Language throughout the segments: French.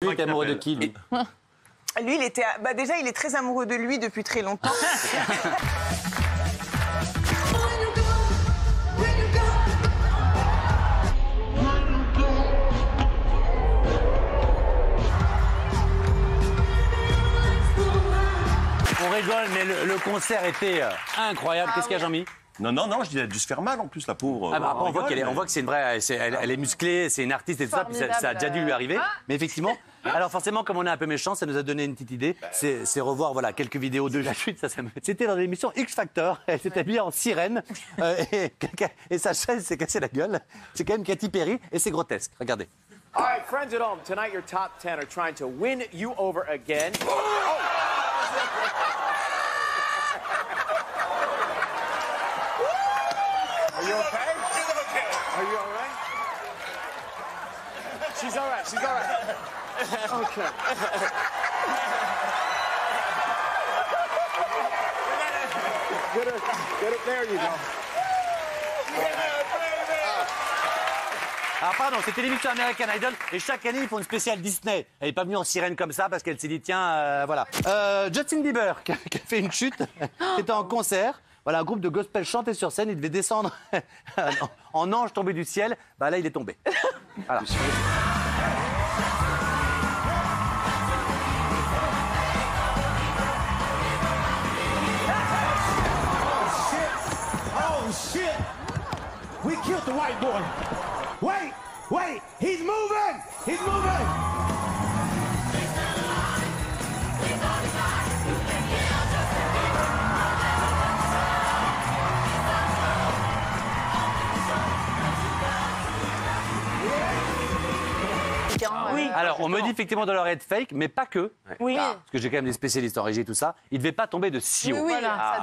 Lui, il est amoureux de qui, lui? Lui, il était... déjà, il est très amoureux de lui depuis très longtemps. On rigole, mais le concert était incroyable. Qu'est-ce qu'il y a, Jean-Mi? Non, je dis, elle a dû se faire mal en plus, la pauvre. Ah bah, après, on voit que c'est une vraie, elle est musclée, c'est une artiste et tout ça, puis ça a déjà dû lui arriver. Mais effectivement, alors forcément, comme on est un peu méchant, ça nous a donné une petite idée. C'est revoir voilà quelques vidéos de la chute. C'était dans l'émission X Factor. Elle s'est habillée en sirène et sa chaise s'est cassée la gueule. C'est quand même Katy Perry et c'est grotesque. Regardez. All right, friends at home, tonight your top 10 are trying to win you over again. Are you okay? Are you all right? She's all right. She's all right. Okay. Get it. There you go. Alors pardon, c'était l'émission American Idol et chaque année ils font une spéciale Disney. Elle n'est pas venue en sirène comme ça parce qu'elle s'est dit tiens voilà. Justin Bieber qui a fait une chute, c'était en concert. Voilà, un groupe de gospel chantait sur scène, il devait descendre en ange tombé du ciel. Bah là il est tombé. Voilà. Oh shit! We killed the white boy. Wait! He's moving! He's moving! Oui. Alors, on me dit effectivement dans leur être fake, mais pas que. Oui. Parce que j'ai quand même des spécialistes en régie et tout ça. Il ne devait pas tomber de si haut. Oui,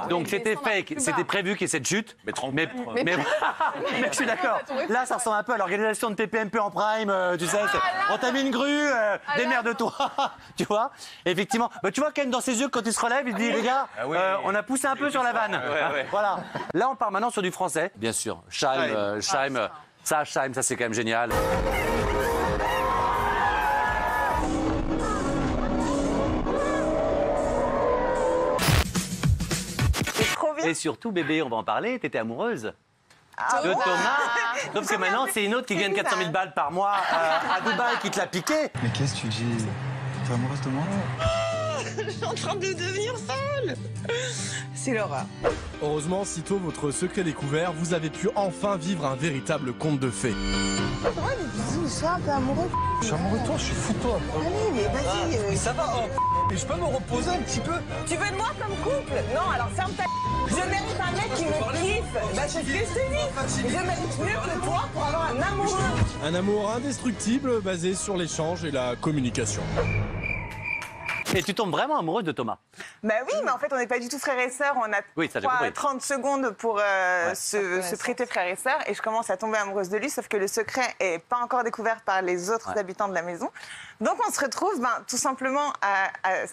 Donc c'était fake, c'était prévu qu'il y ait cette chute. Mais je suis d'accord. Là, ça ressemble un peu à l'organisation de TPMP en prime, tu sais. On t'a mis une grue, démerde-toi, tu vois. Et effectivement, tu vois quand même dans ses yeux, quand il se relève, il dit, les gars, on a poussé un peu sur la vanne. Voilà. Là, on part maintenant sur du français. Bien sûr, Scheim, ça c'est quand même génial. Et surtout, bébé, on va en parler, t'étais amoureuse de Thomas. Sauf que maintenant, c'est une autre qui gagne 400 000 balles par mois à Dubaï qui te l'a piqué. Mais qu'est-ce que tu dis? T'es amoureuse de moi? Je suis en train de devenir folle. C'est l'horreur. Heureusement, sitôt votre secret découvert, vous avez pu enfin vivre un véritable conte de fées. Comment les bisous, sois un peu amoureux? Je suis amoureux de toi, je suis fou de toi. Allez, mais vas-y. Mais ça va, mais je peux me reposer un petit peu? Tu veux de moi comme couple? Non, alors ferme ta... Je mérite un mec qui me kiffe. C'est ce que je te dis. Je mérite mieux que toi pour avoir un amoureux. Un amour indestructible basé sur l'échange et la communication. Et tu tombes vraiment amoureuse de Thomas? Bah oui, mais en fait, on n'est pas du tout frères et sœurs. On a 30 secondes pour se traiter frères et sœurs. Et je commence à tomber amoureuse de lui, sauf que le secret n'est pas encore découvert par les autres habitants de la maison. Donc on se retrouve tout simplement à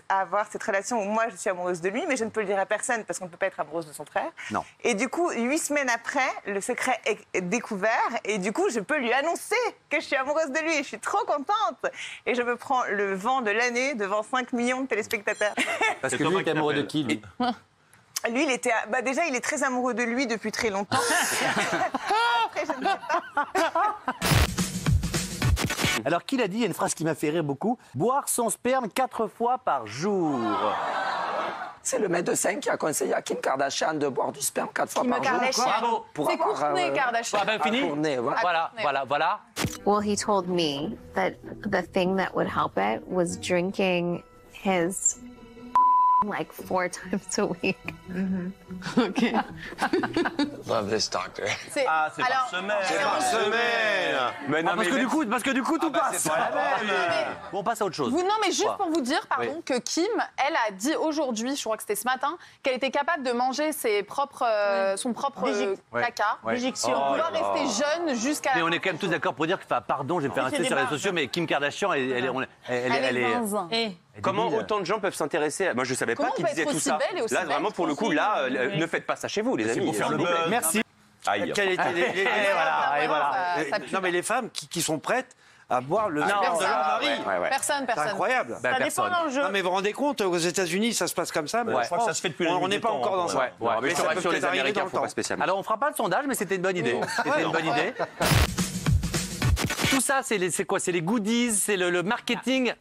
avoir cette relation où moi, je suis amoureuse de lui, mais je ne peux le dire à personne parce qu'on ne peut pas être amoureuse de son frère. Non. Et du coup, 8 semaines après, le secret est découvert. Et du coup, je peux lui annoncer que je suis amoureuse de lui. Et je suis trop contente. Et je me prends le vent de l'année devant 5 millions de téléspectateurs. Parce que lui, il est amoureux de qui, lui? Lui, il était... déjà, il est très amoureux de lui depuis très longtemps. Après, je ne sais pas. Alors, qu'il a dit, il y a une phrase qui m'a fait rire beaucoup. Boire son sperme 4 fois par jour. C'est le médecin qui a conseillé à Kim Kardashian de boire du sperme 4 fois par jour. Bravo. C'est Kourtney Kardashian. Ah ben, fini. Voilà. Well, he told me that the thing that would help it was drinking his like 4 times a week. Okay. Love this doctor. C'est par semaine. C'est par semaine. Mais non, parce que du coup, tout passe. Bon, on passe à autre chose. Non, mais juste pour vous dire, pardon, que Kim, elle a dit aujourd'hui, je crois que c'était ce matin, qu'elle était capable de manger son propre caca. Déjection. Pour pouvoir rester jeune jusqu'à... Mais on est quand même tous d'accord pour dire que, pardon, je vais me faire insulter sur les réseaux sociaux, mais Kim Kardashian, elle est... Comment autant de gens peuvent s'intéresser? Moi, je savais pas qu'ils disaient tout ça. Là, vraiment, pour le coup, là, ne faites pas ça chez vous, les amis. Pour faire le buzz. Merci. Aïe. Non, mais les femmes qui sont prêtes à boire le sperme de leur mari. Personne. C'est incroyable. Ça dépend dans le jeu. Non, mais vous vous rendez compte, aux États-Unis, ça se passe comme ça. Mais Je crois que ça se fait depuis on n'est pas encore dans ça. Mais ça peut les Américains font pas spécialement. Alors, on fera pas le sondage, mais c'était une bonne idée. C'était une bonne idée. Tout ça, c'est quoi? C'est les goodies, c'est le marketing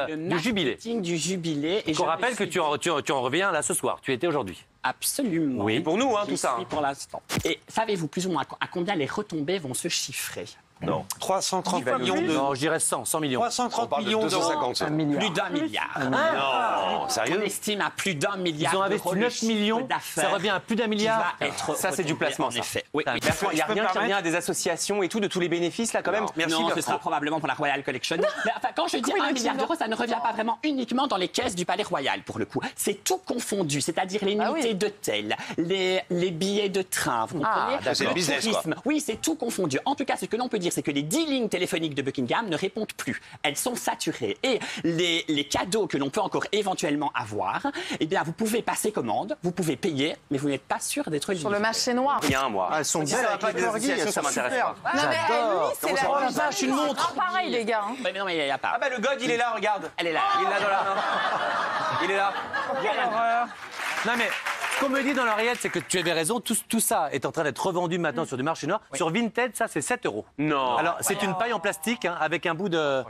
du jubilé. Marketing du jubilé. Et je rappelle que tu en reviens là ce soir. Tu étais aujourd'hui. Absolument. Oui. Pour nous, tout ça. Pour l'instant. Et savez-vous plus ou moins à combien les retombées vont se chiffrer? Non. 330 millions d'euros. Non, je dirais 100 millions. 330 millions d'euros. Plus d'1 milliard. Non, sérieux? On estime à plus d'1 milliard. Ils ont investi 9 millions, ça revient à plus d'1 milliard. Ça, c'est du placement, en ça. effet. Oui. Il n'y a rien qui revient à des associations et tout, de tous les bénéfices, là, quand même. Merci. Non, ce sera probablement pour la Royal Collection. Mais enfin, quand je dis 1 milliard d'euros, ça ne revient pas vraiment uniquement dans les caisses du Palais Royal, pour le coup. C'est tout confondu, c'est-à-dire les nuitées d'hôtel, les billets de train, vous comprenez? C'est le business, quoi. Oui, c'est tout confondu. En tout cas, ce que l'on peut dire, c'est que les 10 lignes téléphoniques de Buckingham ne répondent plus. Elles sont saturées. Et les cadeaux que l'on peut encore éventuellement avoir, eh bien, vous pouvez passer commande, vous pouvez payer, mais vous n'êtes pas sûr d'être livré. Sur le marché noir. Rien, moi. Elles sont belles avec les associations, ça m'intéresse pas. Non, mais lui, c'est la vache, une montre. pareil, les gars. Mais non, mais il n'y a pas. Ah bah le god, il est là, regarde. Elle est là. Il est là dans la main. Il est là. Non mais ce qu'on me dit dans l'oreillette, c'est que tu avais raison, tout ça est en train d'être revendu maintenant sur du marché noir. Sur Vinted, ça c'est 7 €. Non. Alors c'est une paille en plastique avec un bout de...